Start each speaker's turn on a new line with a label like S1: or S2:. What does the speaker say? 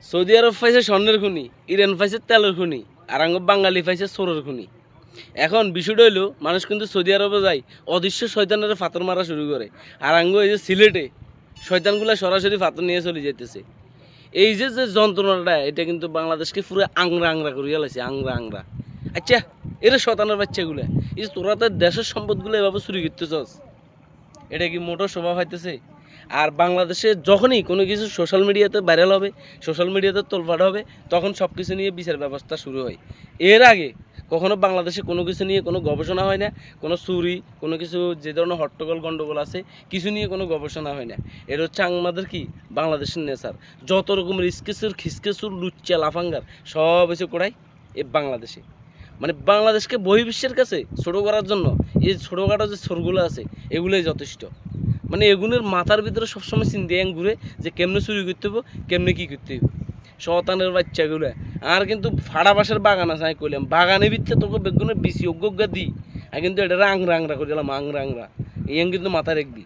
S1: Saudi আরব পাইছে স্বর্ণের খনি, ইরান পাইছে তেলের খনি, আর আঙ্গ বাঙালি পাইছে চোরের খনি। এখন বিষয়টা হইলো মানুষ কিন্তু সৌদি আরবে যায় অদৃশ্য শয়তানের ফাতর মারা শুরু করে, আর আঙ্গ এই যে সিলেটে শয়তানগুলা সরাসরি ফাতর নিয়ে চলে যাইতেছে। এই যে যে যন্ত্রণাটা, এটা কিন্তু বাংলাদেশকে পুরো আংরা আংরা করিয়া লাইছে, আংরা আংরা। আচ্ছা, এরা শয়তানের বাচ্চাগুলা, এই যে তোরা তো দেশের সম্পদগুলো এভাবে চুরি করতেছস, এটা কি মোটো শোভা পাইতেছে? আর বাংলাদেশে যখনই কোনো কিছু সোশ্যাল মিডিয়াতে ভাইরাল হবে, সোশ্যাল মিডিয়াতে তোলপাড় হবে, তখন সব কিছু নিয়ে বিচার ব্যবস্থা শুরু হয়। এর আগে কখনো বাংলাদেশে কোনো কিছু নিয়ে কোনো গবেষণা হয় না, কোনো চুরি, কোনো কিছু যে ধরনের হট্টগোল গণ্ডগোল আছে, কিছু নিয়ে কোনো গবেষণা হয় না। এটা হচ্ছে আমাদের কি বাংলাদেশের নেচার। যত রকমের ইস্কেসুর খিসকেসুর লুচ্চা লাফাঙ্গার সব এসে কোড়ায় এই বাংলাদেশে। মানে বাংলাদেশকে বহির্বিশ্বের কাছে ছোটো করার জন্য এই ছোটোখাটো যে ছোরগুলো আছে, এগুলোই যথেষ্ট। মানে এগুলোর মাথার ভিতরে সবসময় চিন্তা ঘুরে যে কেমনে চুরি করতে হবো, কেমনে কী করতে হইব। শতানের বাচ্চাগুলো আর কিন্তু ফাড়া বাসার বাগান আছে, আমি কইলাম বাগানের ভিতরে তোকে বেগুনের বেশি অজ্ঞা দিই, আর কিন্তু এটা আংরা আংরা করে দিলাম, আংরা আংরা। এই কিন্তু মাথা রেখবি।